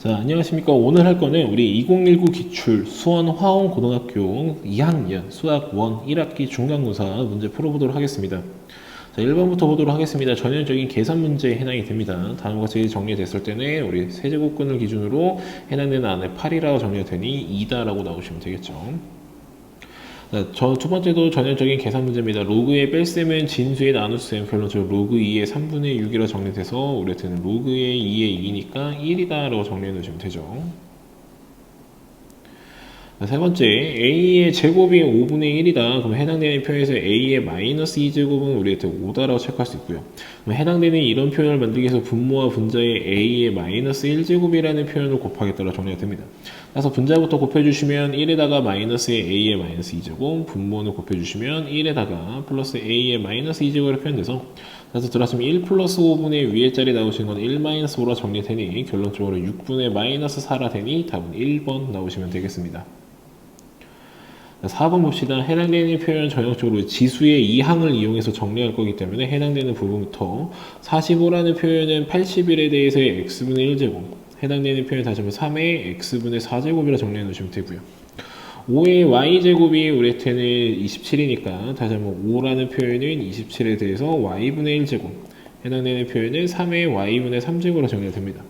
자, 안녕하십니까. 오늘 할 거는 우리 2019 기출 수원화원고등학교 2학년 수학 1 1학기 중간고사 문제 풀어보도록 하겠습니다. 자, 1번부터 보도록 하겠습니다. 전형적인 계산 문제에 해당이 됩니다. 다음과 같이 정리됐을 때는 우리 세제곱근을 기준으로 해당되는 안에 8이라고 정리가 되니 2다라고 나오시면 되겠죠. 두 번째도 전형적인 계산 문제입니다. 로그의 뺄셈은 진수의 나눗셈, 결론적으로 로그 2의 3분의 6이라 정리돼서 우리한테는 로그의 2의 2니까 1이다 라고 정리해 놓으시면 되죠. 세 번째, a의 제곱이 5분의 1이다. 그럼 해당되는 표현에서 a의 마이너스 2제곱은 우리한테 5다라고 체크할 수 있고요. 그럼 해당되는 이런 표현을 만들기 위해서 분모와 분자의 a의 마이너스 1제곱이라는 표현을 곱하겠다라고 정리가 됩니다. 그래서 분자부터 곱해주시면 1에다가 마이너스의 a의 마이너스 2제곱, 분모는 곱해주시면 1에다가 플러스 a의 마이너스 2제곱으로 표현돼서 그래서 들어왔으면 1 플러스 5분의 위에 자리 나오시는 건 1 마이너스 5라 정리되니 결론적으로 6분의 마이너스 4라 되니 답은 1번 나오시면 되겠습니다. 4번 봅시다. 해당되는 표현 전형적으로 지수의 2항을 이용해서 정리할 거기 때문에 해당되는 부분부터 45라는 표현은 81에 대해서의 x분의 1제곱, 해당되는 표현 다시 한번 3의 x분의 4제곱이라 정리해 놓으시면 되고요. 5의 y제곱이 우리한테는 27이니까 다시 한번 5라는 표현은 27에 대해서 y분의 1제곱, 해당되는 표현은 3의 y분의 3제곱으로 정리가 됩니다.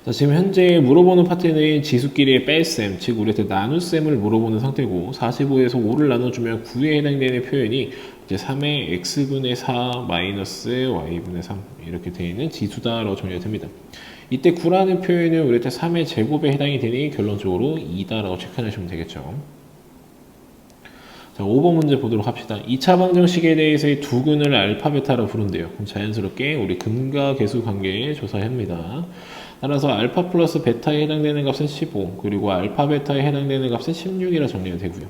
자, 지금 현재 물어보는 파트는 지수끼리의 뺄셈, 즉 우리한테 나눗셈을 물어보는 상태고 45에서 5를 나눠주면 9에 해당되는 표현이 이제 3의 x분의 4 마이너스 y분의 3 이렇게 되어 있는 지수다라고 정리가 됩니다. 이때 9라는 표현은 우리한테 3의 제곱에 해당이 되니 결론적으로 2다라고 체크하시면 되겠죠. 자, 5번 문제 보도록 합시다. 2차 방정식에 대해서의 두 근을 알파 베타로 부른대요. 그럼 자연스럽게 우리 근과 계수 관계에 조사합니다. 따라서 알파 플러스 베타에 해당되는 값은 15, 그리고 알파 베타에 해당되는 값은 16이라 정리가 되고요.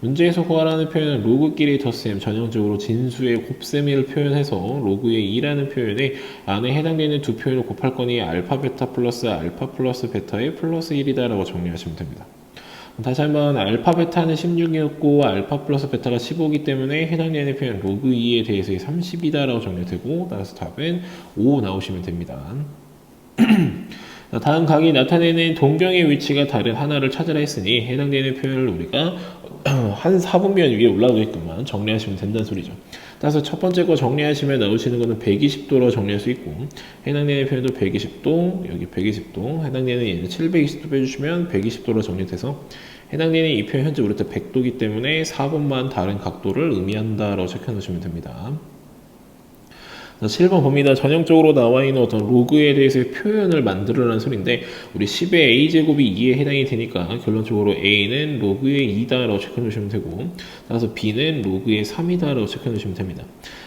문제에서 구하라는 표현은 로그끼리 덧셈, 전형적으로 진수의 곱셈을 표현해서 로그의 2라는 표현에 안에 해당되는 두 표현을 곱할 거니 알파 베타 플러스 베타의 플러스 1이다 라고 정리하시면 됩니다. 다시 한번 알파 베타는 16이었고 알파 플러스 베타가 15이기 때문에 해당되는 표현 로그 2에 대해서 30이다 라고 정리가 되고 따라서 답은 5 나오시면 됩니다. 다음 각이 나타내는 동경의 위치가 다른 하나를 찾으라 했으니 해당되는 표현을 우리가 한 4분면 위에 올라오게끔만 정리하시면 된다는 소리죠. 따라서 첫 번째 거 정리하시면 나오시는 거는 120도로 정리할 수 있고 해당되는 표현도 120도, 여기 120도, 해당되는 얘는 720도 빼주시면 120도로 정리돼서 해당되는 이 표현 현재 우리한테 100도이기 때문에 4번만 다른 각도를 의미한다라고 체크해 놓으시면 됩니다. 7번 봅니다. 전형적으로 나와 있는 어떤 로그에 대해서의 표현을 만들어라는 소리인데 우리 10의 a제곱이 2에 해당이 되니까 결론적으로 a는 로그의 2다라고 체크해 놓으시면 되고 따라서 b는 로그의 3이다라고 체크해 놓으시면 됩니다.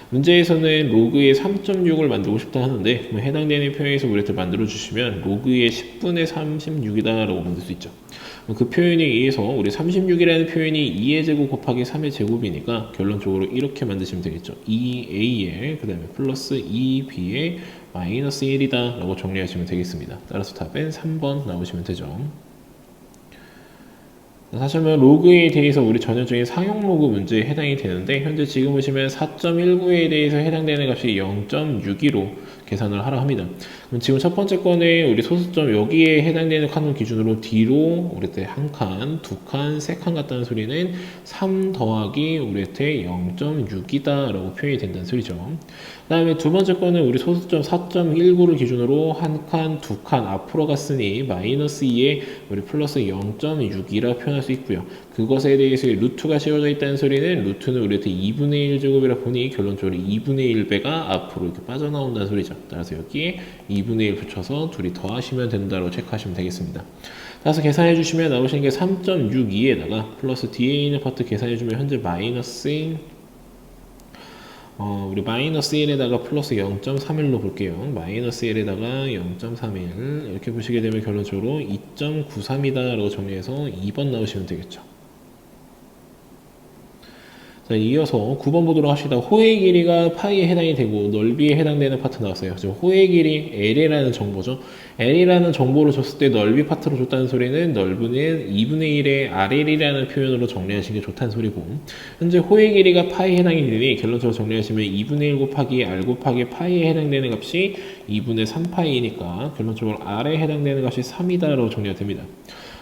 문제에서는 로그의 3.6을 만들고 싶다 하는데 해당되는 표현에서 우리한테 만들어 주시면 로그의 10분의 36이다라고 만들 수 있죠. 그 표현에 의해서 우리 36이라는 표현이 2의 제곱 곱하기 3의 제곱이니까 결론적으로 이렇게 만드시면 되겠죠. 2a에 그 다음에 플러스 2b에 마이너스 1이다 라고 정리하시면 되겠습니다. 따라서 답은 3번 나오시면 되죠. 사실 로그에 대해서 우리 전형적인 상용 로그 문제에 해당이 되는데 현재 지금 보시면 4.19에 대해서 해당되는 값이 0.62로 계산을 하라 합니다. 그럼 지금 첫 번째 건에 우리 소수점 여기에 해당되는 칸을 기준으로 뒤로 우리한테 한 칸, 두 칸, 세 칸 같다는 소리는 3 더하기 우리한테 0.6이다 라고 표현이 된다는 소리죠. 그 다음에 두 번째 거는 우리 소수점 4.19를 기준으로 한 칸, 두 칸 앞으로 갔으니 마이너스 2에 우리 플러스 0.6이라 표현할 수 있고요. 그것에 대해서 루트가 씌워져 있다는 소리는 루트는 우리한테 2분의 1제곱이라 보니 결론적으로 2분의 1배가 앞으로 이렇게 빠져나온다는 소리죠. 따라서 여기에 2분의 1 붙여서 둘이 더하시면 된다고 체크하시면 되겠습니다. 따라서 계산해 주시면 나오시는 게 3.62에다가 플러스 뒤에 있는 파트 계산해 주면 현재 마이너스 우리 마이너스 1에다가 플러스 0.31로 볼게요. 마이너스 1에다가 0.31 이렇게 보시게 되면 결론적으로 2.93이다 라고 정리해서 2번 나오시면 되겠죠. 자, 이어서 9번 보도록 합시다. 호의 길이가 파이에 해당이 되고 넓이에 해당되는 파트 나왔어요. 지금 호의 길이 L이라는 정보죠. L이라는 정보를 줬을 때 넓이 파트로 줬다는 소리는 넓이는 2분의 1의 RL이라는 표현으로 정리하시는 게 좋다는 소리고, 현재 호의 길이가 파이에 해당이 되니 결론적으로 정리하시면 2분의 1 곱하기 R 곱하기 파이에 해당되는 값이 2분의 3파이니까 결론적으로 R에 해당되는 값이 3이다라고 정리가 됩니다.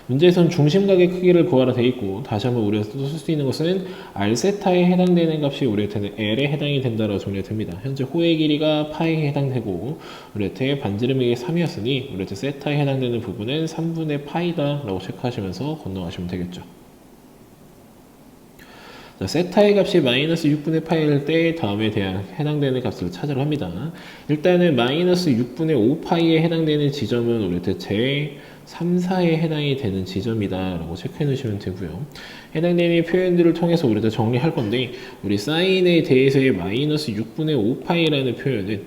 문제에서는 중심각의 크기를 구하라 되어 있고, 다시 한번 우리가 쓸 수 있는 것은 R세타에 해당되는 값이 우리한테는 L에 해당이 된다고 정리가 됩니다. 현재 호의 길이가 파이에 해당되고 우리한테 반지름이 3이었으니 우리한테 세타에 해당되는 부분은 3분의 파이다 라고 체크하시면서 건너가시면 되겠죠. 자, 세타의 값이 마이너스 6분의 파이일 때 다음에 대한 해당되는 값을 찾으러 합니다. 일단은 마이너스 6분의 5파이에 해당되는 지점은 우리한테 제 3, 4에 해당이 되는 지점이다 라고 체크해 놓으시면 되고요. 해당되는 표현들을 통해서 우리가 정리할 건데, 우리 사인에 대해서의 마이너스 6분의 5파이라는 표현은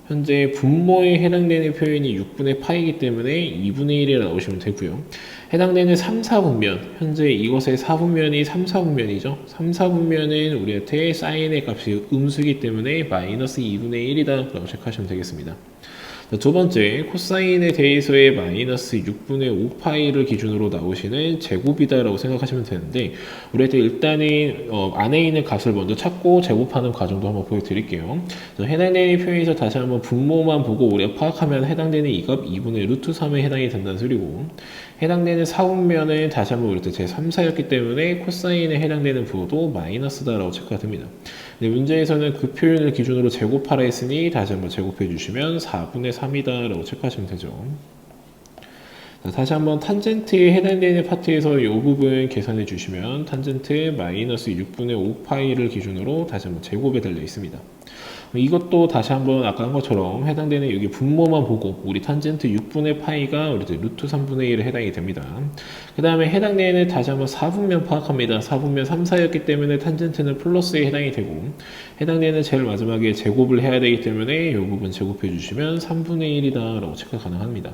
현재 분모에 해당되는 표현이 6분의 파이이기 때문에 2분의 1이라 나오시면 되고요. 해당되는 3, 4분면, 현재 이것의 4분면이 3, 4분면이죠. 3, 4분면은 우리한테 사인의 값이 음수이기 때문에 마이너스 2분의 1이다 라고 체크하시면 되겠습니다. 두 번째, 코사인에 대해서의 마이너스 6분의 5파이를 기준으로 나오시는 제곱이다 라고 생각하시면 되는데, 우리한테 일단은 안에 있는 값을 먼저 찾고 제곱하는 과정도 한번 보여드릴게요. 해당되는 표현에서 다시 한번 분모만 보고 우리가 파악하면 해당되는 이 값 2분의 루트 3에 해당이 된다는 소리고, 해당되는 4분면은 다시 한번 우리한테 제 3, 4였기 때문에 코사인에 해당되는 부호도 마이너스다 라고 체크가 됩니다. 네, 문제에서는 그 표현을 기준으로 제곱하라 했으니 다시 한번 제곱해 주시면 4분의 3이다 라고 체크하시면 되죠. 자, 다시 한번 탄젠트에 해당되는 파트에서 이 부분 계산해 주시면 탄젠트 마이너스 6분의 5파이를 기준으로 다시 한번 제곱에 달려 있습니다. 이것도 다시 한번 아까 한 것처럼 해당되는 여기 분모만 보고 우리 탄젠트 6분의 파이가 우리 루트 3분의 1에 해당이 됩니다. 그 다음에 해당되는 다시 한번 4분면 파악합니다. 4분면 3, 4였기 때문에 탄젠트는 플러스에 해당이 되고, 해당되는 제일 마지막에 제곱을 해야 되기 때문에 이 부분 제곱해 주시면 3분의 1이다 라고 체크 가능합니다.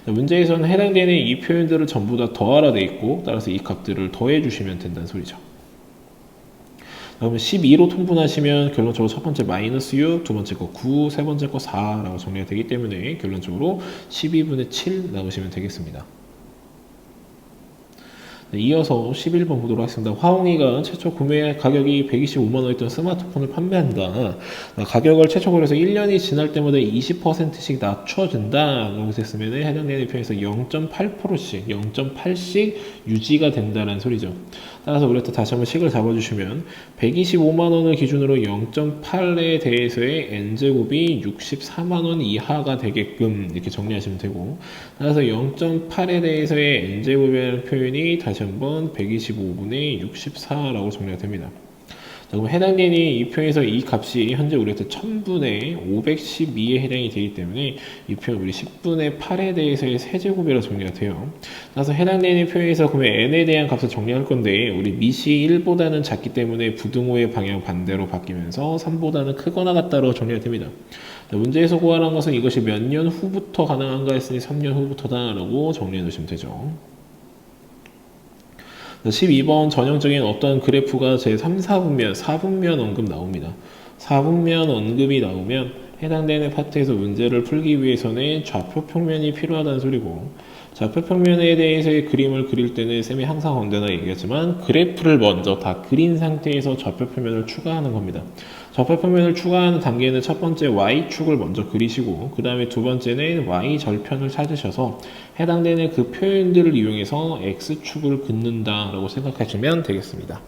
자, 문제에서는 해당되는 이 표현들을 전부 다 더하라 되어 있고, 따라서 이 값들을 더해 주시면 된다는 소리죠. 그러면 12로 통분하시면 결론적으로 첫 번째 마이너스 6, 두 번째 거 9, 세 번째 거 4라고 정리가 되기 때문에 결론적으로 12분의 7 나오시면 되겠습니다. 네, 이어서 11번 보도록 하겠습니다. 화홍이가 최초 구매 가격이 125만원이었던 스마트폰을 판매한다. 가격을 최초 거래해서 1년이 지날 때마다 20%씩 낮춰준다 라고 했으면 해당되는 표현에서 0.8%씩 0.8씩 유지가 된다는 소리죠. 따라서 우리한테 다시 한번 식을 잡아주시면 125만원을 기준으로 0.8에 대해서의 n제곱이 64만원 이하가 되게끔 이렇게 정리하시면 되고, 따라서 0.8에 대해서의 n제곱이라는 표현이 다시 한번 125분의 64라고 정리가 됩니다. 자, 그럼 해당되는 이 표현에서 이 값이 현재 우리한테 1000분의 512에 해당이 되기 때문에 이 표현 우리 10분의 8에 대해서의 세제곱이라고 정리가 돼요. 그래서 해당되는 표현에서 그러면 n에 대한 값을 정리할 건데, 우리 밑이 1보다는 작기 때문에 부등호의 방향 반대로 바뀌면서 3보다는 크거나 같다로 정리가 됩니다. 자, 문제에서 구하라는 것은 이것이 몇 년 후부터 가능한가 했으니 3년 후부터다 라고 정리해 놓으시면 되죠. 12번 전형적인 어떤 그래프가 제 3, 4분면, 4분면 언급 나옵니다. 4분면 언급이 나오면 해당되는 파트에서 문제를 풀기 위해서는 좌표 평면이 필요하다는 소리고, 좌표 평면에 대해서의 그림을 그릴 때는 쌤이 항상 언제나 얘기하지만 그래프를 먼저 다 그린 상태에서 좌표 평면을 추가하는 겁니다. 좌표 평면을 추가하는 단계는 첫 번째 y축을 먼저 그리시고, 그 다음에 두 번째는 y절편을 찾으셔서 해당되는 그 표현들을 이용해서 x축을 긋는다 라고 생각하시면 되겠습니다.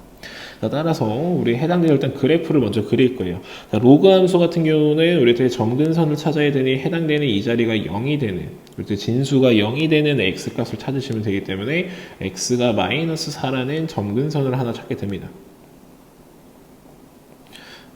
자, 따라서 우리 해당되는 일단 그래프를 먼저 그릴 거예요. 자, 로그 함수 같은 경우는 우리 점근선을 찾아야 되니 해당되는 이 자리가 0이 되는, 우리 진수가 0이 되는 x값을 찾으시면 되기 때문에 x가 마이너스 4라는 점근선을 하나 찾게 됩니다.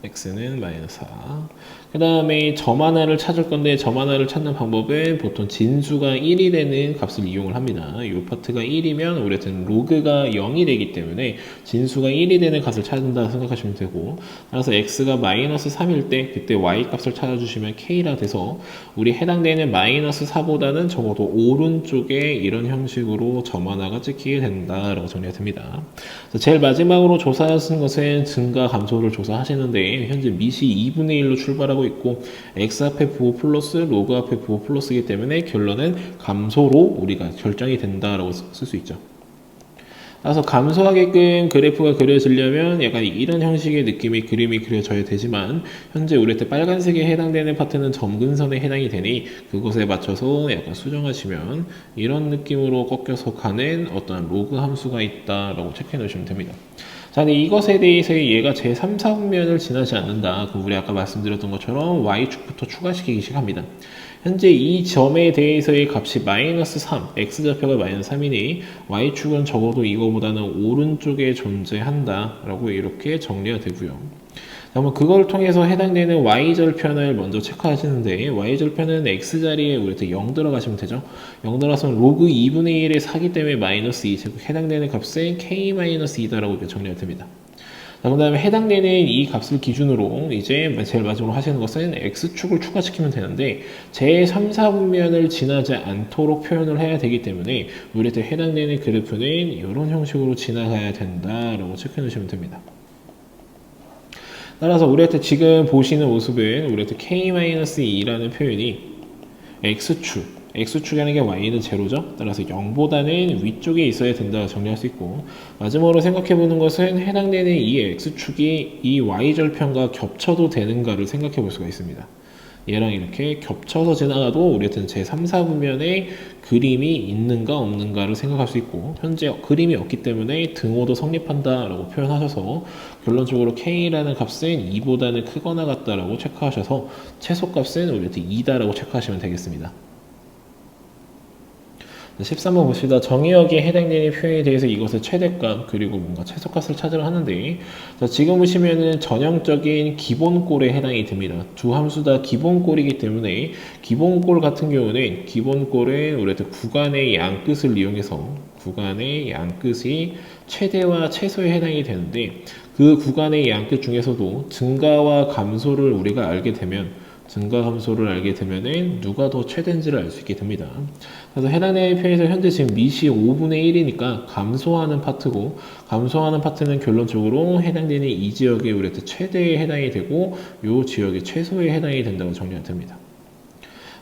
x는 마이너스 4. 그 다음에 점 하나를 찾을 건데 점 하나를 찾는 방법은 보통 진수가 1이 되는 값을 이용을 합니다. 이 파트가 1이면 우리한테는 로그가 0이 되기 때문에 진수가 1이 되는 값을 찾는다 생각하시면 되고, 따라서 x가 마이너스 3일 때 그때 y 값을 찾아주시면 k라 돼서 우리 해당되는 마이너스 4보다는 적어도 오른쪽에 이런 형식으로 점 하나가 찍히게 된다라고 정리가 됩니다. 제일 마지막으로 조사하신 것은 증가 감소를 조사하시는데 현재 밑이 2분의 1로 출발하고 있고 x 앞에 부호 플러스 로그 앞에 부호 플러스이기 때문에 결론은 감소로 우리가 결정이 된다라고 쓸 수 있죠. 따라서 감소하게끔 그래프가 그려지려면 약간 이런 형식의 느낌의 그림이 그려져야 되지만 현재 우리한테 빨간색에 해당되는 파트는 점근선에 해당이 되니 그것에 맞춰서 약간 수정하시면 이런 느낌으로 꺾여서 가는 어떤 로그 함수가 있다라고 체크해 놓으시면 됩니다. 자, 근데 이것에 대해서 얘가 제3, 4분면을 지나지 않는다. 그럼 우리 아까 말씀드렸던 것처럼 y축부터 추가시키기 시작합니다. 현재 이 점에 대해서의 값이 마이너스 3, x좌표가 마이너스 3이니 y축은 적어도 이거보다는 오른쪽에 존재한다 라고 이렇게 정리가 되고요. 그러면 그걸 통해서 해당되는 y절편을 먼저 체크하시는데 y절편은 x자리에 우리한테 0 들어가시면 되죠. 0 들어가서 로그 2분의 1의 4기 때문에 마이너스 2, 즉 해당되는 값은 k-2다라고 정리가 됩니다. 그 다음에 해당되는 이 값을 기준으로 이제 제일 마지막으로 하시는 것은 x축을 추가시키면 되는데 제3, 4분면을 지나지 않도록 표현을 해야 되기 때문에 우리한테 해당되는 그래프는 이런 형식으로 지나가야 된다라고 체크해 놓으시면 됩니다. 따라서 우리한테 지금 보시는 모습은 우리한테 k-2라는 표현이 x축이라는 게 y는 제로죠. 따라서 0보다는 위쪽에 있어야 된다 정리할 수 있고, 마지막으로 생각해 보는 것은 해당되는 이 x축이 이 y절편과 겹쳐도 되는가를 생각해 볼 수가 있습니다. 얘랑 이렇게 겹쳐서 지나가도 우리한테는 제3, 4분면에 그림이 있는가 없는가를 생각할 수 있고, 현재 그림이 없기 때문에 등호도 성립한다 라고 표현하셔서 결론적으로 k라는 값은 2보다는 크거나 같다라고 체크하셔서 최소값은 우리한테 2다 라고 체크하시면 되겠습니다. 13번 봅시다. 정의역에 해당되는 표현에 대해서 이것의 최대값 그리고 뭔가 최소값을 찾으려 하는데, 자, 지금 보시면은 전형적인 기본꼴에 해당이 됩니다. 두 함수 다 기본꼴이기 때문에 기본꼴 같은 경우는 기본꼴은 우리한테 구간의 양끝을 이용해서 구간의 양끝이 최대와 최소에 해당이 되는데, 그 구간의 양끝 중에서도 증가와 감소를 우리가 알게 되면 증가 함수를 알게 되면은 누가 더 최대인지를 알 수 있게 됩니다. 그래서 해당되는 표현에서 현재 지금 밑이 5분의 1이니까 감소하는 파트고, 감소하는 파트는 결론적으로 해당되는 이 지역에 우리한테 최대에 해당이 되고 이 지역에 최소에 해당이 된다고 정리가 됩니다.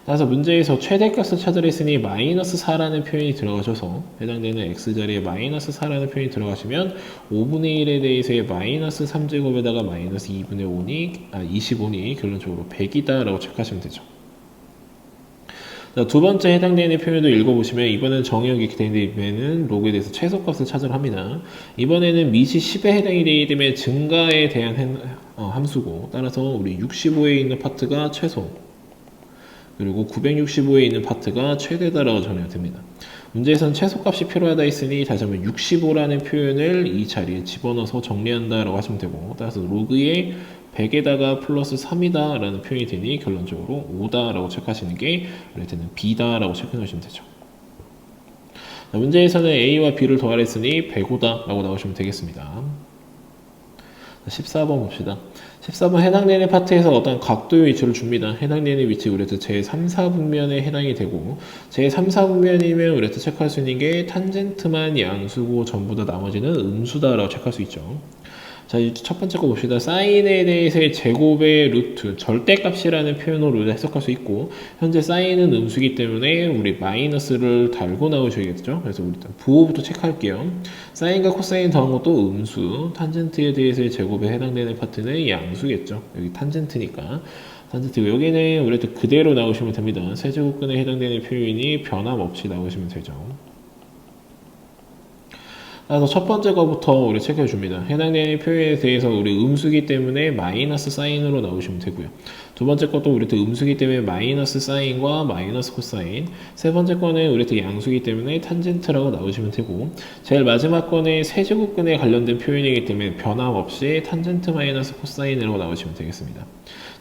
따라서 문제에서 최대값을 찾으라 했으니 마이너스 4라는 표현이 들어가셔서 해당되는 x자리에 마이너스 4라는 표현이 들어가시면 5분의 1에 대해서의 마이너스 3제곱에다가 마이너스 2분의 25니 결론적으로 100이다 라고 체크하시면 되죠. 자, 두 번째 해당되는 표현도 읽어보시면 이번엔 정의역이 되는 로그에 대해서 최소값을 찾으라 합니다. 이번에는 밑이 10에 해당이 되기 때문에 증가에 대한 함수고, 따라서 우리 65에 있는 파트가 최소, 그리고 965에 있는 파트가 최대다라고 정리가 됩니다. 문제에서는 최소값이 필요하다 했으니 다시 한번 65라는 표현을 이 자리에 집어넣어서 정리한다라고 하시면 되고, 따라서 로그에 100에다가 플러스 3이다 라는 표현이 되니 결론적으로 5다 라고 체크하시는 게 우리한테는 B다 라고 체크해 놓으시면 되죠. 자, 문제에서는 A와 B를 더하라 했으니 105다 라고 나오시면 되겠습니다. 14번 봅시다. 14번 해당되는 파트에서 어떤 각도의 위치를 줍니다. 해당되는 위치 우리한테 제3, 4분면에 해당이 되고, 제3, 4분면이면 우리한테 체크할 수 있는 게 탄젠트만 양수고 전부 다 나머지는 음수다라고 체크할 수 있죠. 자, 첫 번째 거 봅시다. 사인에 대해서의 제곱의 루트, 절대값이라는 표현으로 해석할 수 있고, 현재 사인은 음수이기 때문에 우리 마이너스를 달고 나오셔야겠죠. 그래서 우리 일단 부호부터 체크할게요. 사인과 코사인 더한 것도 음수, 탄젠트에 대해서의 제곱에 해당되는 파트는 양수겠죠. 여기 탄젠트니까. 탄젠트 여기는 우리한테 그대로 나오시면 됩니다. 세제곱근에 해당되는 표현이 변함없이 나오시면 되죠. 따라서 첫 번째 거부터 우리 체크해 줍니다. 해당되는 표현에 대해서 우리 음수기 때문에 마이너스 사인으로 나오시면 되고요. 두 번째 것도 우리한테 음수기 때문에 마이너스 사인과 마이너스 코사인. 세 번째 거는 우리한테 양수기 때문에 탄젠트라고 나오시면 되고, 제일 마지막 거는 세제곱근에 관련된 표현이기 때문에 변함없이 탄젠트 마이너스 코사인이라고 나오시면 되겠습니다.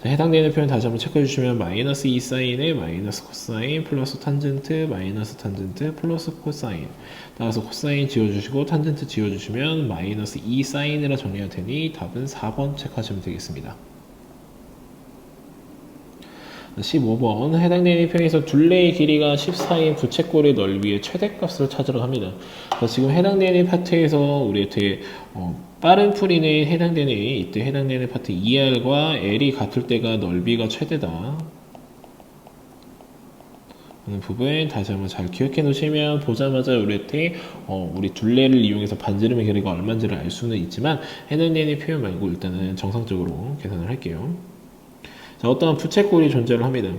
자, 해당되는 표현 다시 한번 체크해 주시면 마이너스 2사인에 마이너스 코사인 플러스 탄젠트 마이너스 탄젠트 플러스 코사인. 따라서 코사인 지워주시고 탄젠트 지워주시면 마이너스 2사인이라 정리가 되니 답은 4번 체크하시면 되겠습니다. 15번 해당되는 표현에서 둘레의 길이가 14인 부채꼴의 넓이의 최대값을 찾으러 합니다. 지금 해당되는 파트에서 우리한테 빠른 풀이는 해당되는 이때 해당되는 파트 2R과 L이 같을 때가 넓이가 최대다 하는 부분 다시 한번 잘 기억해 놓으시면 보자마자 우리한테 우리 둘레를 이용해서 반지름의 길이가 얼마인지를 알 수는 있지만 해당되는 표현 말고 일단은 정상적으로 계산을 할게요. 자, 어떠한 부채꼴이 존재를 합니다.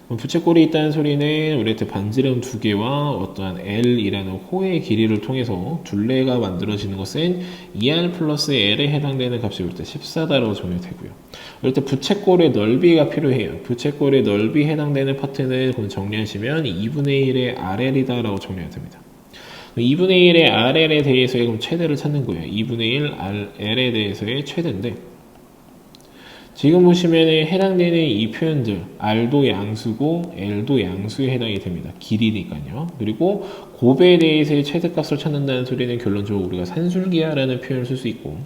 부채꼴이 있다는 소리는 우리한테 반지름 두 개와 어떠한 L이라는 호의 길이를 통해서 둘레가 만들어지는 것은 2R 플러스 L에 해당되는 값이 우리 때 14다라고 정리되고요. 우리 때 부채꼴의 넓이가 필요해요. 부채꼴의 넓이 해당되는 파트는 그럼 정리하시면 2분의 1의 RL이다 라고 정리가 됩니다. 2분의 1의 RL에 대해서의 그럼 최대를 찾는 거예요. 2분의 1 RL에 대해서의 최대인데 지금 보시면 해당되는 이 표현들 R도 양수고 L도 양수에 해당이 됩니다. 길이니까요. 그리고 곱에 대해서의 최대값을 찾는다는 소리는 결론적으로 우리가 산술기하라는 표현을 쓸 수 있고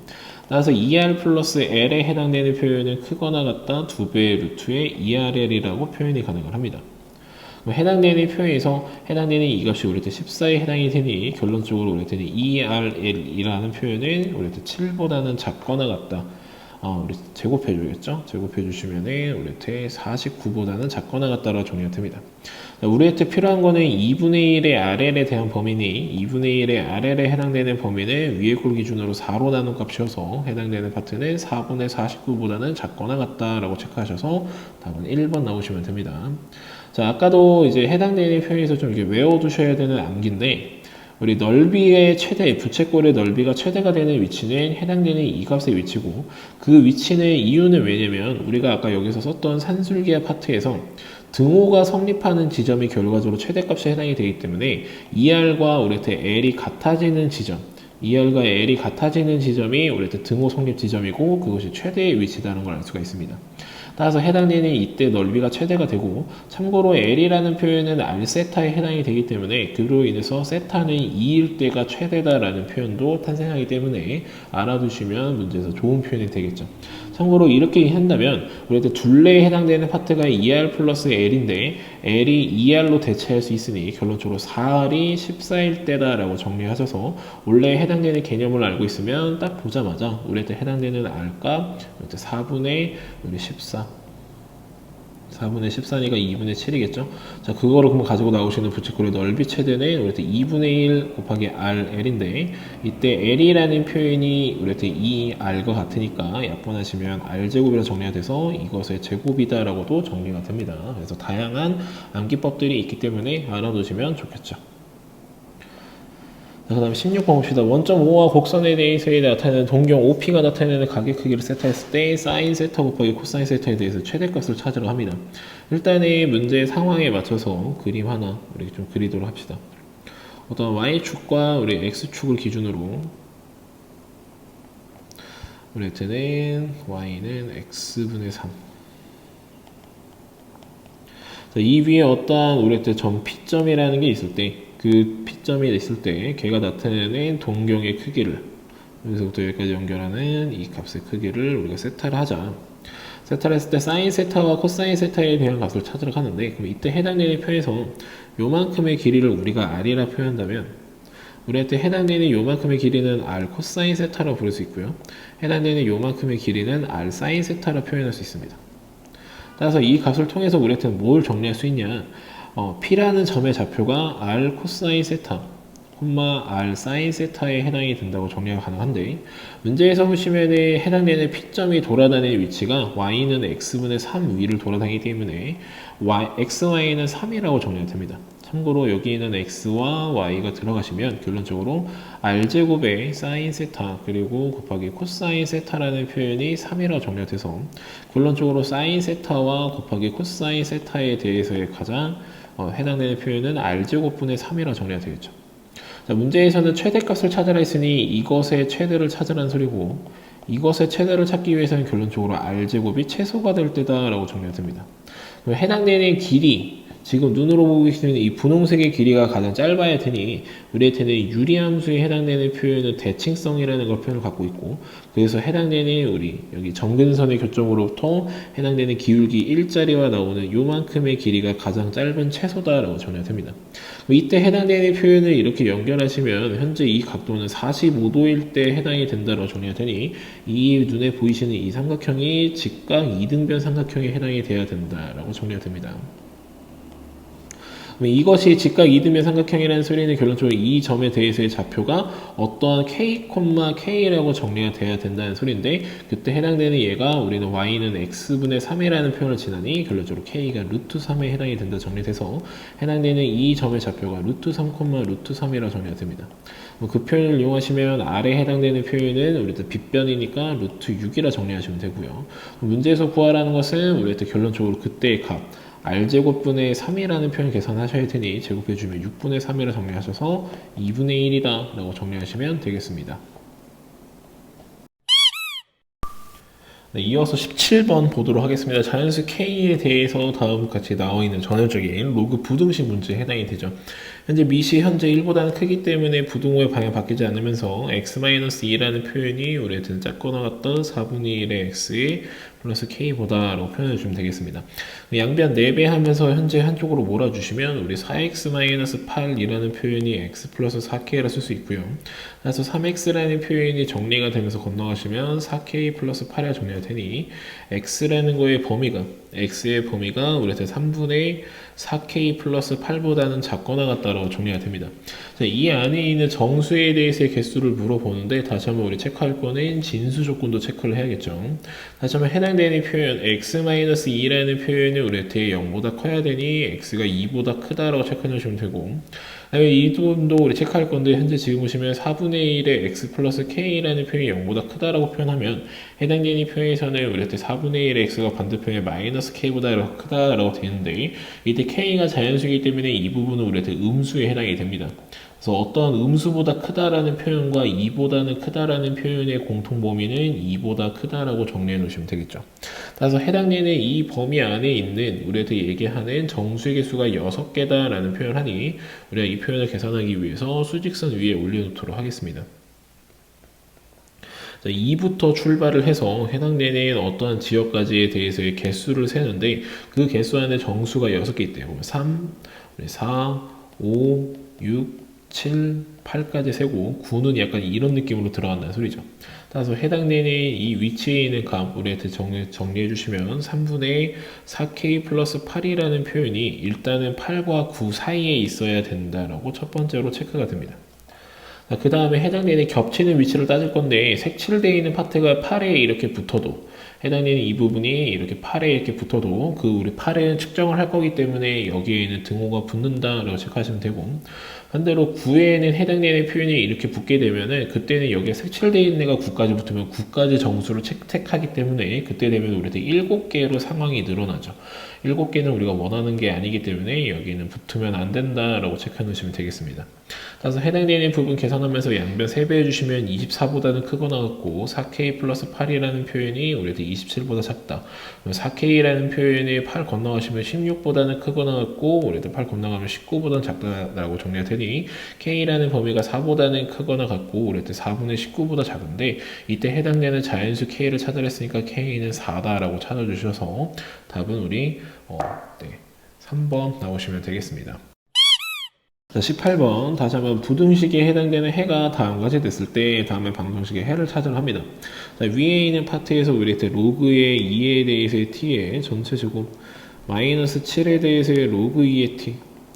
따라서 2R 플러스 L에 해당되는 표현은 크거나 같다 2배의 루트의 2RL이라고 표현이 가능을 합니다. 해당되는 표현에서 해당되는 이 값이 우리한테 14에 해당이 되니 결론적으로 우리한테 2RL이라는 표현은 우리한테 7보다는 작거나 같다. 우리 제곱해줘야겠죠? 제곱해주시면은 우리한테 49보다는 작거나 같다라고 정리가 됩니다. 우리한테 필요한 거는 2분의 1의 RL에 대한 범위니 2분의 1의 RL에 해당되는 범위는 위의 꼴 기준으로 4로 나눈 값이어서 해당되는 파트는 4분의 49보다는 작거나 같다라고 체크하셔서 답은 1번 나오시면 됩니다. 자, 아까도 이제 해당되는 표현에서 좀 이렇게 외워두셔야 되는 암기인데 우리 넓이의 최대, 부채꼴의 넓이가 최대가 되는 위치는 해당되는 이 값의 위치고 그 위치는 이유는 왜냐면 우리가 아까 여기서 썼던 산술기하 파트에서 등호가 성립하는 지점이 결과적으로 최대값에 해당이 되기 때문에 2R과 우리한테 L이 같아지는 지점 2R과 L이 같아지는 지점이 우리한테 등호 성립 지점이고 그것이 최대의 위치다는 걸 알 수가 있습니다. 따라서 해당되는 이때 넓이가 최대가 되고 참고로 L이라는 표현은 R세타에 해당이 되기 때문에 그로 인해서 세타는 2일 때가 최대다라는 표현도 탄생하기 때문에 알아두시면 문제에서 좋은 표현이 되겠죠. 참고로 이렇게 한다면 우리한테 둘레에 해당되는 파트가 2R 플러스 L인데 L이 2R로 대체할 수 있으니 결론적으로 4R이 14일 때다라고 정리하셔서 원래 해당되는 개념을 알고 있으면 딱 보자마자 우리한테 해당되는 R값 4분의 14니까 2분의 7이겠죠. 자, 그거를 그럼 가지고 나오시는 부채꼴의 넓이 최대는 우리한테 2분의 1 곱하기 RL인데 이때 L이라는 표현이 우리한테 2R과 같으니까 약분하시면 R제곱이라 정리가 돼서 이것의 제곱이다라고도 정리가 됩니다. 그래서 다양한 암기법들이 있기 때문에 알아두시면 좋겠죠. 그 다음에 16번 봅시다. 원점 5와 곡선에 대해서 나타내는 동경 OP가 나타내는 가격 크기를 세타했을 때 사인 세타 곱하기 코사인 세타에 대해서 최대값을 찾으러 합니다. 일단은 문제 상황에 맞춰서 그림 하나 우리 좀 그리도록 합시다. 어떤 Y축과 우리 X축을 기준으로 우리한테는 Y는 X분의 3 자, 이 위에 어떠한 우리한테 점 P점이라는 게 있을 때 그 P점이 있을 때 걔가 나타내는 동경의 크기를 여기서부터 여기까지 연결하는 이 값의 크기를 우리가 세타를 하자. 세타를 했을 때 사인 세타와 코사인 세타에 대한 값을 찾으러 가는데 그럼 이때 해당되는 표에서 요만큼의 길이를 우리가 R이라 표현한다면 우리한테 해당되는 요만큼의 길이는 R 코사인 세타라고 부를 수 있고요. 해당되는 요만큼의 길이는 R 사인 세타라 표현할 수 있습니다. 따라서 이 값을 통해서 우리한테는 뭘 정리할 수 있냐 P라는 점의 좌표가 R 코사인 세타, R 사인 세타에 해당이 된다고 정리가 가능한데 문제에서 보시면 해당되는 P점이 돌아다니는 위치가 Y는 X분의 3 위를 돌아다니기 때문에 XY는 3이라고 정리가 됩니다. 참고로 여기 있는 x와 y가 들어가시면 결론적으로 r제곱의 사인 세타 그리고 곱하기 코사인 세타라는 표현이 3이라고 정리가 돼서 결론적으로 사인 세타와 곱하기 코사인 세타에 대해서의 가장 해당되는 표현은 r제곱분의 3이라고 정리가 되겠죠. 자, 문제에서는 최대값을 찾으라 했으니 이것의 최대를 찾으라는 소리고 이것의 최대를 찾기 위해서는 결론적으로 r제곱이 최소가 될 때다 라고 정리가 됩니다. 그럼 해당되는 길이 지금 눈으로 보고 계시는 이 분홍색의 길이가 가장 짧아야 되니 우리한테는 유리함수에 해당되는 표현은 대칭성이라는 걸 표현을 갖고 있고 그래서 해당되는 우리 여기 정근선의 교점으로부터 해당되는 기울기 1자리와 나오는 요만큼의 길이가 가장 짧은 최소다라고 정리가 됩니다. 이때 해당되는 표현을 이렇게 연결하시면 현재 이 각도는 45도일 때 해당이 된다고 정리가 되니 이 눈에 보이시는 이 삼각형이 직각 이등변 삼각형에 해당이 돼야 된다라고 정리가 됩니다. 이것이 직각 이등변 삼각형이라는 소리는 결론적으로 이 점에 대해서의 좌표가 어떠한 k, k라고 정리가 돼야 된다는 소리인데 그때 해당되는 얘가 우리는 y는 x분의 3이라는 표현을 지나니 결론적으로 k가 루트 3에 해당이 된다 정리돼서 해당되는 이 점의 좌표가 루트 3, 루트 3이라고 정리가 됩니다. 그 표현을 이용하시면 아래에 해당되는 표현은 우리도 빗변이니까 루트 6이라 정리하시면 되고요. 문제에서 구하라는 것은 우리한테 결론적으로 그때의 값 r제곱분의 3이라는 표현 계산하셔야 되니 제곱해주면 6분의 3이라 정리하셔서 2분의 1이다 라고 정리하시면 되겠습니다. 네, 이어서 17번 보도록 하겠습니다. 자연수 K에 대해서 다음과 같이 나와있는 전형적인 로그 부등식 문제에 해당이 되죠. 현재 밑이 현재 1보다는 크기 때문에 부등호의 방향 바뀌지 않으면서 x-2라는 표현이 우리한테는 작거나 같던 4분의 1의 x 플러스 k보다 라고 표현해 주시면 되겠습니다. 양변 4배 하면서 현재 한쪽으로 몰아주시면 우리 4x-8이라는 표현이 x 플러스 4k라 쓸 수 있고요. 그래서 3x라는 표현이 정리가 되면서 건너가시면 4k 플러스 8이라 정리가 되니 x라는 거의 범위가 x의 범위가 우리한테 3분의 4k 플러스 8보다는 작거나 같다라고 정리가 됩니다. 자, 이 안에 있는 정수에 대해서의 개수를 물어보는데 다시 한번 우리 체크할 거는 진수 조건도 체크를 해야겠죠. 다시 한번 해당되는 표현 x-2라는 표현이 우리한테 0보다 커야 되니 x가 2보다 크다라고 체크해 주시면 되고 이 부분도 우리 체크할 건데 현재 지금 보시면 4분의 1의 x 플러스 k라는 표현이 0보다 크다라고 표현하면 해당되는 표현에서는 우리한테 4분의 1의 x가 반대편에 마이너스 k보다 크다라고 되는데 이때 k가 자연수이기 때문에 이 부분은 우리한테 음수에 해당이 됩니다. 그래서 어떤 음수보다 크다라는 표현과 2보다는 크다라는 표현의 공통 범위는 2보다 크다라고 정리해 놓으시면 되겠죠. 따라서 해당되는 이 범위 안에 있는 우리한테 얘기하는 정수의 개수가 6개다라는 표현을 하니 우리가 이 표현을 계산하기 위해서 수직선 위에 올려놓도록 하겠습니다. 자, 2부터 출발을 해서 해당되는 어떠한 지역까지에 대해서의 개수를 세는데 그 개수 안에 정수가 6개 있대요. 3, 4, 5, 6, 7, 8까지 세고 9는 약간 이런 느낌으로 들어간다는 소리죠. 따라서 해당되는 이 위치에 있는 값 우리한테 정리해 주시면 3분의 4k 플러스 8이라는 표현이 일단은 8과 9 사이에 있어야 된다라고 첫 번째로 체크가 됩니다. 그 다음에 해당되는 겹치는 위치를 따질 건데 색칠되어 있는 파트가 8에 이렇게 붙어도 해당되는 이 부분이 이렇게 8에 이렇게 붙어도 그 우리 8에 측정을 할 거기 때문에 여기에는 등호가 붙는다라고 체크하시면 되고 반대로 9에는 해당되는 표현이 이렇게 붙게 되면은 그때는 여기에 색칠되어 있는 애가 9까지 붙으면 9까지 정수를 채택하기 때문에 그때 되면 우리한테 7개로 상황이 늘어나죠. 7개는 우리가 원하는 게 아니기 때문에 여기는 붙으면 안 된다라고 체크해 놓으시면 되겠습니다. 따라서 해당되는 부분 계산하면서 양변 3배 해주시면 24보다는 크거나 같고 4k 플러스 8이라는 표현이 우리한테 27보다 작다. 4k라는 표현이 8 건너가시면 16보다는 크거나 같고 우리한테 8 건너가면 19보다는 작다라고 정리가 되니 k라는 범위가 4보다는 크거나 같고 우리한테 4분의 19보다 작은데 이때 해당되는 자연수 k를 찾으라 했으니까 k는 4다라고 찾아주셔서 답은 우리 3번 나오시면 되겠습니다. 자, 18번 다시 한번 부등식에 해당되는 해가 다음과 같이 됐을 때 다음에 방정식의 해를 찾으려 합니다. 자, 위에 있는 파트에서 우리한테 로그의 2에 대해서의 t의 전체 제곱 마이너스 7에 대해서의 로그 2의 t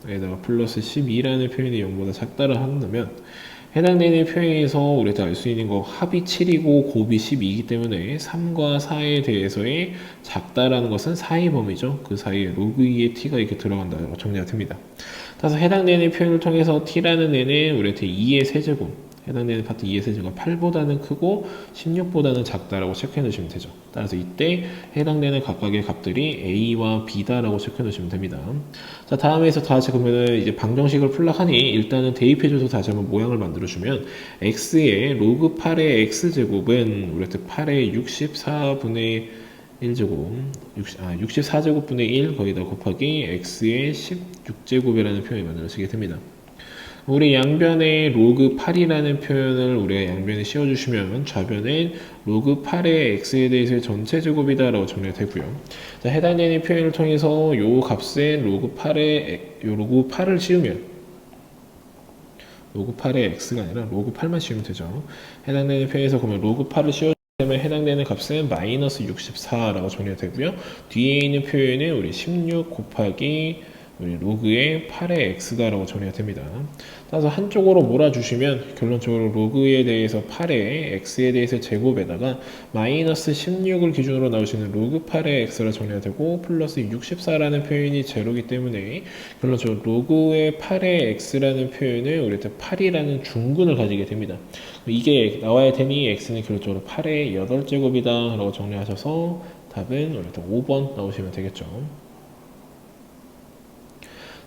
에다가 플러스 12라는 표현이 0보다 작다를 한다면 해당되는 표현에서 우리가 알 수 있는 거 합이 7이고 곱이 12이기 때문에 3과 4에 대해서의 작다라는 것은 사이 범위죠. 그 사이에 로그 2의 t가 이렇게 들어간다고 정리가 됩니다. 따라서 해당되는 표현을 통해서 t라는 애는 우리한테 2의 세제곱, 해당되는 파트 2의 세제가 8보다는 크고 16보다는 작다라고 체크해 놓으시면 되죠. 따라서 이때 해당되는 각각의 값들이 a와 b다라고 체크해 놓으시면 됩니다. 자, 다음에서 다 같이 그러면은 이제 방정식을 풀락하니 일단은 대입해줘서 다시 한번 모양을 만들어주면 x의 로그 8의 x제곱은 우리한테 8의 64분의 1제곱, 64제곱분의 1 거기다 곱하기 x의 16제곱이라는 표현이 만들어지게 됩니다. 우리 양변에 로그 8이라는 표현을 우리가 양변에 씌워주시면 좌변에 로그 8의 x에 대해서의 전체 제곱이다 라고 정리가 되고요. 자, 해당되는 표현을 통해서 요 값에 로그 8을 씌우면 로그 8의 x가 아니라 로그 8만 씌우면 되죠. 해당되는 표현에서 그러면 로그 8을 씌워주면 해당되는 값은 마이너스 64라고 정리가 되고요. 뒤에 있는 표현은 우리 16 곱하기 우리 로그의 8의 x다라고 정리가 됩니다. 따라서 한쪽으로 몰아주시면 결론적으로 로그에 대해서 8의 x에 대해서 제곱에다가 마이너스 16을 기준으로 나올 수 있는 로그 8의 x라 정리가 되고 플러스 64라는 표현이 제로이기 때문에 결론적으로 로그의 8의 x라는 표현을 우리한테 8이라는 중근을 가지게 됩니다. 이게 나와야 되니 x는 결론적으로 8의 8제곱이다 라고 정리하셔서 답은 우리한테 5번 나오시면 되겠죠.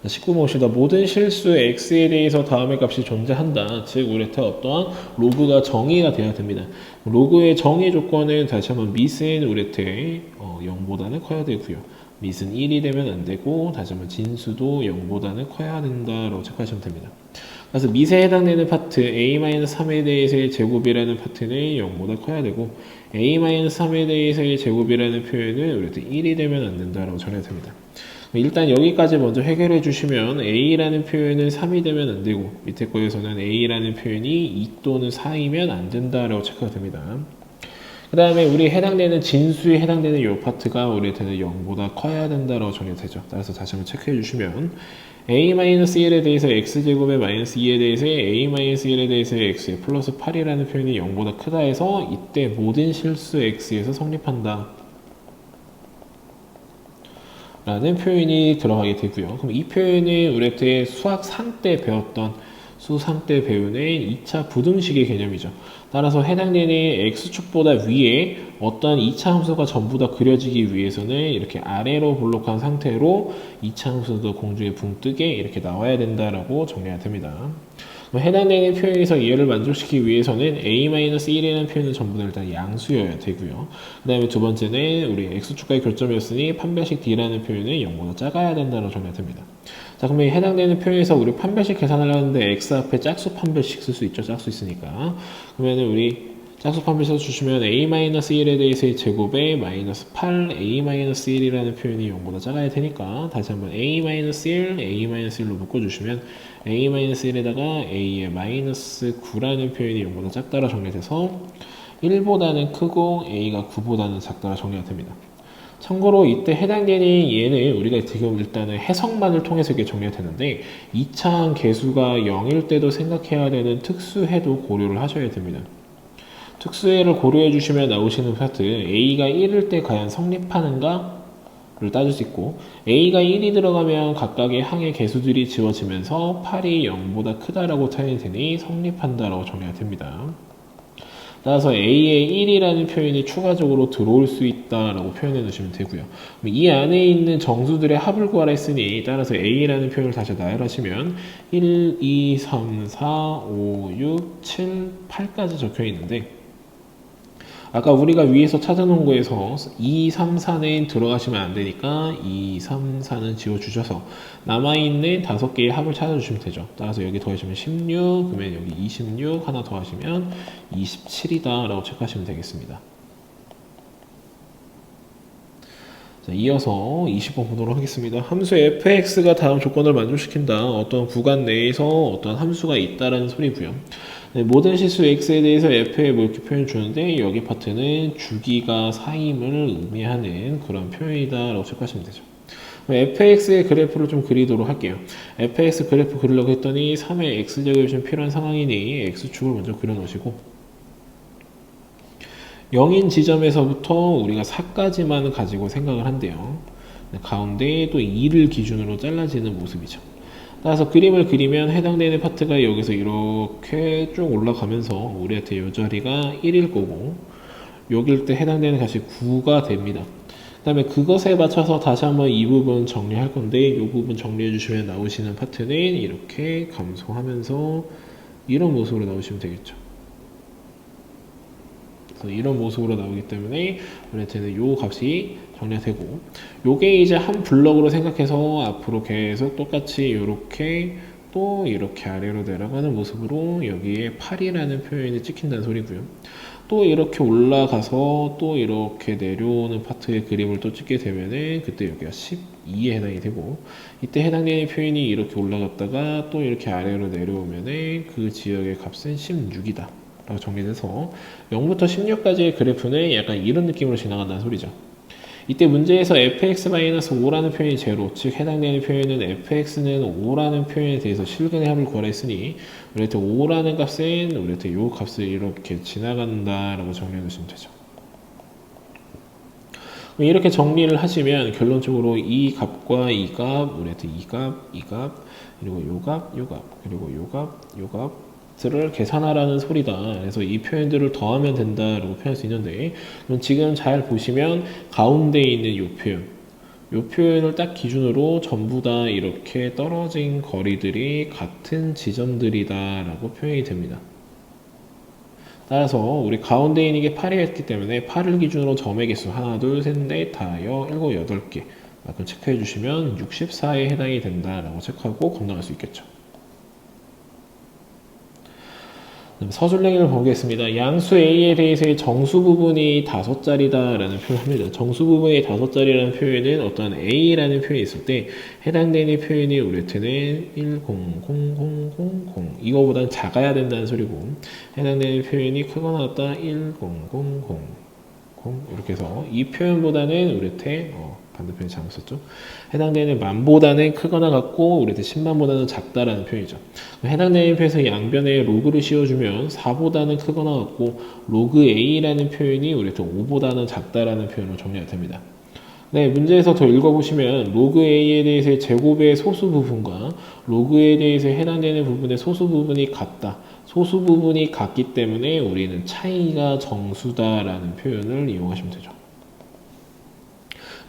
19번 봅시다. 모든 실수 x에 대해서 다음의 값이 존재한다. 즉 우리한테 어떠한 로그가 정의가 돼야 됩니다. 로그의 정의 조건은 다시 한번 미스는 우리한테 0보다는 커야 되고요. 미스는 1이 되면 안 되고 다시 한번 진수도 0보다는 커야 된다라고 체크하시면 됩니다. 그래서 미세에 해당되는 파트 a-3에 대해서의 제곱이라는 파트는 0보다 커야 되고 a-3에 대해서의 제곱이라는 표현은 우리한테 1이 되면 안 된다라고 전해야 됩니다. 일단 여기까지 먼저 해결해 주시면 a라는 표현은 3이 되면 안 되고 밑에 거에서는 a라는 표현이 2 또는 4이면 안 된다라고 체크가 됩니다. 그 다음에 우리 해당되는 진수에 해당되는 이 파트가 우리한테는 0보다 커야 된다라고 정리가 되죠. 따라서 다시 한번 체크해 주시면 a-1에 대해서 x제곱의 마이너스 2에 대해서 a-1에 대해서 x의 플러스 8이라는 표현이 0보다 크다 해서 이때 모든 실수 x에서 성립한다 라는 표현이 들어가게 되고요. 그럼 이 표현은 우리한테 수학 상 때 배웠던 수상 때 배우는 2차 부등식의 개념이죠. 따라서 해당되는 x축보다 위에 어떤 2차 함수가 전부 다 그려지기 위해서는 이렇게 아래로 볼록한 상태로 2차 함수도 공중에 붕 뜨게 이렇게 나와야 된다라고 정리가 됩니다. 해당되는 표현에서 얘를 만족시키기 위해서는 a-1이라는 표현은 전부 다 일단 양수여야 되고요. 그 다음에 두 번째는 우리 x축과의 결점이었으니 판별식 d라는 표현은 0보다 작아야 된다고 정리가 됩니다. 자, 그러면 해당되는 표현에서 우리 판별식 계산하려는데 x 앞에 짝수 판별식 쓸 수 있죠. 짝수 있으니까. 그러면은 우리 짝수 판별식 주시면 a-1에 대해서의 제곱에 마이너스 8 a-1이라는 표현이 0보다 작아야 되니까 다시 한번 a-1 a-1로 묶어주시면 a-1에다가 a의 마이너스 9라는 표현이 0보다 작다라 정리돼서 1보다는 크고 a가 9보다는 작다라 정리가 됩니다. 참고로 이때 해당되는 얘는 우리가 지금 일단은 해석만을 통해서 이게 정리가 되는데 2차항 개수가 0일 때도 생각해야 되는 특수해도 고려를 하셔야 됩니다. 특수해를 고려해 주시면 나오시는 파트 a가 1일 때 과연 성립하는가를 따질 수 있고 a가 1이 들어가면 각각의 항의 개수들이 지워지면서 8이 0보다 크다라고 차이 되니 성립한다라고 정리가 됩니다. 따라서 a의 1이라는 표현이 추가적으로 들어올 수 있다라고 표현해 주시면 되고요. 이 안에 있는 정수들의 합을 구하라 했으니 따라서 a라는 표현을 다시 나열하시면 1, 2, 3, 4, 5, 6, 7, 8까지 적혀 있는데 아까 우리가 위에서 찾아놓은 거에서 2, 3, 4는 들어가시면 안 되니까 2, 3, 4는 지워주셔서 남아있는 5개의 합을 찾아주시면 되죠. 따라서 여기 더하시면 16, 그러면 여기 26 하나 더하시면 27이다 라고 체크하시면 되겠습니다. 자, 이어서 20번 보도록 하겠습니다. 함수 fx가 다음 조건을 만족시킨다. 어떤 구간 내에서 어떤 함수가 있다라는 소리고요. 네, 모든 실수 x에 대해서 f의 뭐 이렇게 표현 주는데 여기 파트는 주기가 4임을 의미하는 그런 표현이다 라고 체크하시면 되죠. fx의 그래프를 좀 그리도록 할게요. fx 그래프 그리려고 했더니 3의 x제곱이 좀 필요한 상황이니 x축을 먼저 그려놓으시고 0인 지점에서부터 우리가 4까지만 가지고 생각을 한대요. 가운데 또 2를 기준으로 잘라지는 모습이죠. 따라서 그림을 그리면 해당되는 파트가 여기서 이렇게 쭉 올라가면서 우리한테 이 자리가 1일 거고 여기일 때 해당되는 값이 9가 됩니다. 그 다음에 그것에 맞춰서 다시 한번 이 부분 정리할 건데 이 부분 정리해 주시면 나오시는 파트는 이렇게 감소하면서 이런 모습으로 나오시면 되겠죠. 그래서 이런 모습으로 나오기 때문에 우리한테는 이 값이 정리가 되고 요게 이제 한 블럭으로 생각해서 앞으로 계속 똑같이 이렇게 또 이렇게 아래로 내려가는 모습으로 여기에 8이라는 표현이 찍힌다는 소리고요. 또 이렇게 올라가서 또 이렇게 내려오는 파트의 그림을 또 찍게 되면은 그때 여기가 12에 해당이 되고 이때 해당되는 표현이 이렇게 올라갔다가 또 이렇게 아래로 내려오면은 그 지역의 값은 16이다 라고 정리돼서 0부터 16까지의 그래프는 약간 이런 느낌으로 지나간다는 소리죠. 이때 문제에서 fx-5라는 표현이 제로, 즉 해당되는 표현은 fx는 5라는 표현에 대해서 실근의 합을 구하랬으니 우리한테 5라는 값은 우리한테 이 값을 이렇게 지나간다라고 정리해 주시면 되죠. 이렇게 정리를 하시면 결론적으로 이 값과 이 값, 우리한테 이 값, 이 값, 그리고 요 값, 요 값, 그리고 요 값, 요 값 를 계산하라는 소리다. 그래서 이 표현들을 더하면 된다라고 표현할 수 있는데 그럼 지금 잘 보시면 가운데 있는 이 표현을 딱 기준으로 전부 다 이렇게 떨어진 거리들이 같은 지점들이다라고 표현이 됩니다. 따라서 우리 가운데 있는 게 8이었기 때문에 8을 기준으로 점의 개수 하나, 둘, 셋, 넷, 다, 여, 일곱, 8개 만큼 체크해 주시면 64에 해당이 된다라고 체크하고 건너갈 수 있겠죠. 서술형을 보겠습니다. 양수 A에 대해서의 정수 부분이 5자리다 라는 표현을 합니다. 정수 부분이 5자리라는 표현은 어떤 A라는 표현이 있을 때 해당되는 표현이 우리한테는 100000 이거보다는 작아야 된다는 소리고 해당되는 표현이 크거나 같다 100000 이렇게 해서 이 표현보다는 우리한테 반대편이 잘못 썼죠. 해당되는 만보다는 크거나 같고 우리한테 10만보다는 작다라는 표현이죠. 해당되는 표현에서 양변에 로그를 씌워주면 4보다는 크거나 같고 로그 A라는 표현이 우리한테 5보다는 작다라는 표현으로 정리가 됩니다. 네, 문제에서 더 읽어보시면 로그 A에 대해서의 제곱의 소수 부분과 로그에 대해서 해당되는 부분의 소수 부분이 같다. 소수 부분이 같기 때문에 우리는 차이가 정수다라는 표현을 이용하시면 되죠.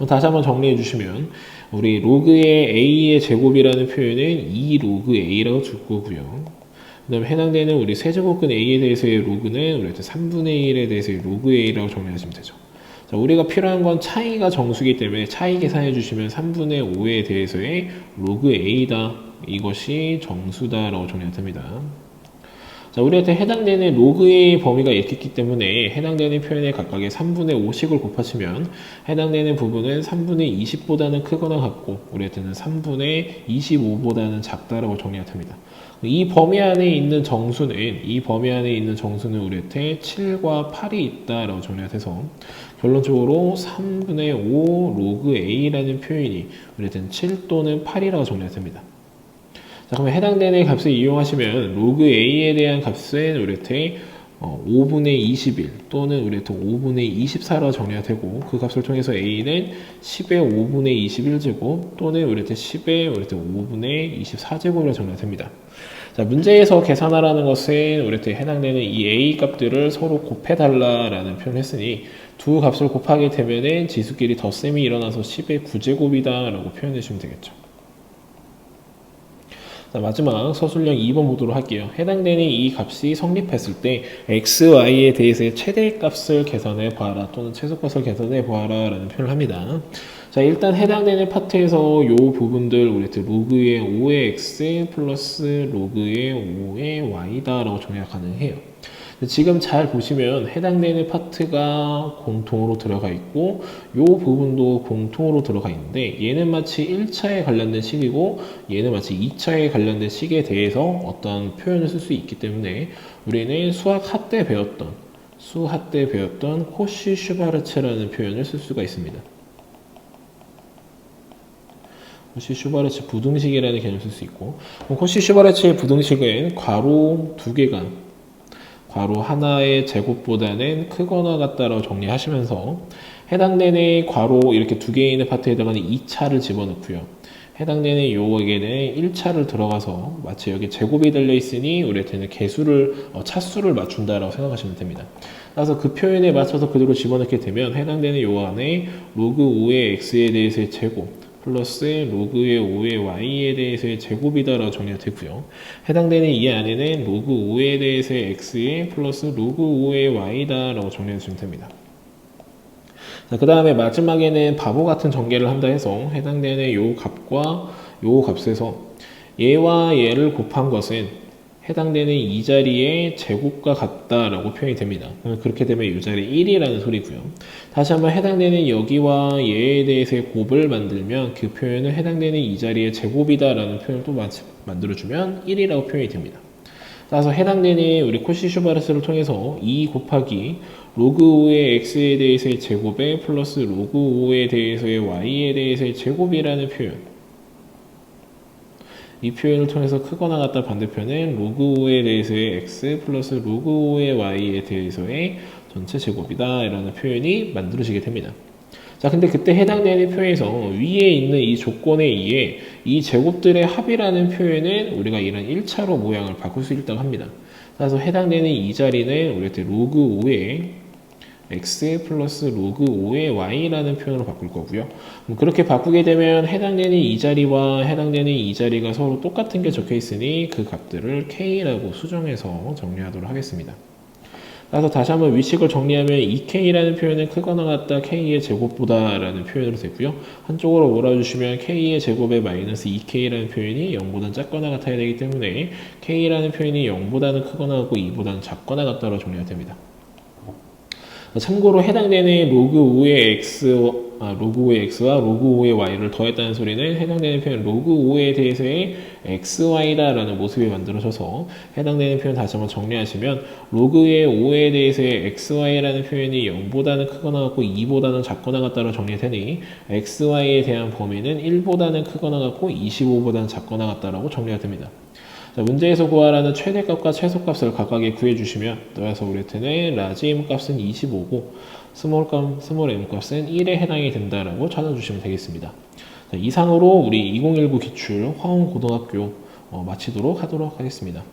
다시 한번 정리해 주시면 우리 로그의 A의 제곱이라는 표현은 2 로그 A라고 줄 거고요. 그 다음에 해당되는 우리 세제곱근 A에 대해서의 로그는 우리한테 3분의 1에 대해서의 로그 A라고 정리하시면 되죠. 자, 우리가 필요한 건 차이가 정수이기 때문에 차이 계산해 주시면 3분의 5에 대해서의 로그 A다. 이것이 정수다라고 정리가 됩니다. 자, 우리한테 해당되는 로그의 범위가 이렇게 있기 때문에 해당되는 표현에 각각의 3분의 5씩을 곱하시면 해당되는 부분은 3분의 20보다는 크거나 같고 우리한테는 3분의 25보다는 작다라고 정리가 됩니다. 이 범위 안에 있는 정수는 우리한테 7과 8이 있다라고 정리가 돼서 결론적으로 3분의 5 로그 A라는 표현이 우리한테는 7 또는 8이라고 정리가 됩니다. 자, 그러면 해당되는 값을 이용하시면 로그 A에 대한 값은 우리한테 5분의 21 또는 우리한테 5분의 24라고 정리가 되고 그 값을 통해서 A는 10의 5분의 21제곱 또는 우리한테 10의 우리한테 5분의 24제곱이라고 정리가 됩니다. 자, 문제에서 계산하라는 것은 우리한테 해당되는 이 A 값들을 서로 곱해달라라는 표현을 했으니 두 값을 곱하게 되면은 지수끼리 덧셈이 일어나서 10의 9제곱이다 라고 표현해 주시면 되겠죠. 자, 마지막 서술형 2번 보도록 할게요. 해당되는 이 값이 성립했을 때 x, y에 대해서의 최대값을 계산해 보아라 또는 최소값을 계산해 보아라 라는 표현을 합니다. 자, 일단 해당되는 파트에서 이 부분들 우리한테 로그의 5의 x 플러스 로그의 5의 y다 라고 정리가 가능해요. 지금 잘 보시면 해당되는 파트가 공통으로 들어가 있고 이 부분도 공통으로 들어가 있는데 얘는 마치 1차에 관련된 식이고 얘는 마치 2차에 관련된 식에 대해서 어떤 표현을 쓸 수 있기 때문에 우리는 수학 하 때 배웠던 코시 슈바르츠라는 표현을 쓸 수가 있습니다. 코시 슈바르츠 부등식이라는 개념을 쓸 수 있고 코시 슈바르츠의 부등식은 괄호 2개가 괄호 하나의 제곱보다는 크거나 같다라고 정리하시면서 해당되는 괄호 이렇게 2개 있는 파트에다가는 2차를 집어넣고요. 해당되는 요에게는 1차를 들어가서 마치 여기 제곱이 달려 있으니 우리한테는 개수를 차수를 맞춘다라고 생각하시면 됩니다. 따라서 그 표현에 맞춰서 그대로 집어넣게 되면 해당되는 요 안에 로그 5의 x에 대해서의 제곱 플러스 로그의 5의 y에 대해서의 제곱이다라고 정리가 되고요. 해당되는 이 안에는 로그 5에 대해서의 x에 플러스 로그 5의 y다라고 정리해 주시면 됩니다. 그 다음에 마지막에는 바보 같은 전개를 한다 해서 해당되는 요 값과 요 값에서 얘와 얘를 곱한 것은 해당되는 이 자리의 제곱과 같다라고 표현이 됩니다. 그렇게 되면 이 자리 1이라는 소리고요. 다시 한번 해당되는 여기와 얘에 대해서의 곱을 만들면 그 표현은 해당되는 이 자리의 제곱이다라는 표현을 또 만들어주면 1이라고 표현이 됩니다. 따라서 해당되는 우리 코시-슈바르트를 통해서 2 곱하기 로그 5의 x에 대해서의 제곱에 플러스 로그 5에 대해서의 y에 대해서의 제곱이라는 표현, 이 표현을 통해서 크거나 같다 반대편은 로그 5에 대해서의 x 플러스 로그 5의 y에 대해서의 전체 제곱이다 라는 표현이 만들어지게 됩니다. 자, 근데 그때 해당되는 표현에서 위에 있는 이 조건에 의해 이 제곱들의 합이라는 표현은 우리가 이런 1차로 모양을 바꿀 수 있다고 합니다. 따라서 해당되는 이 자리는 우리한테 로그 5의 x 플러스 로그 5의 y라는 표현으로 바꿀 거고요. 그렇게 바꾸게 되면 해당되는 이 자리와 해당되는 이 자리가 서로 똑같은 게 적혀 있으니 그 값들을 k라고 수정해서 정리하도록 하겠습니다. 따라서 다시 한번 위식을 정리하면 2k라는 표현은 크거나 같다 k의 제곱보다 라는 표현으로 되고요. 한쪽으로 몰아주시면 k의 제곱에 마이너스 2k라는 표현이 0보다 작거나 같아야 되기 때문에 k라는 표현이 0보다는 크거나 같고 2보다는 작거나 같다로 정리가 됩니다. 참고로 해당되는 로그 5의 x와 로그 5의 y를 더했다는 소리는 해당되는 표현 로그 5에 대해서의 xy다라는 모습이 만들어져서 해당되는 표현 다시 한번 정리하시면 로그의 5에 대해서의 xy라는 표현이 0보다는 크거나 같고 2보다는 작거나 같다로 정리되니 xy에 대한 범위는 1보다는 크거나 같고 25보다는 작거나 같다라고 정리가 됩니다. 자, 문제에서 구하라는 최대값과 최소값을 각각에 구해주시면 따라서 우리한테는 라지 m 값은 25고 스몰 m 값은 1에 해당이 된다라고 찾아주시면 되겠습니다. 자, 이상으로 우리 2019 기출 화원고등학교 마치도록 하겠습니다.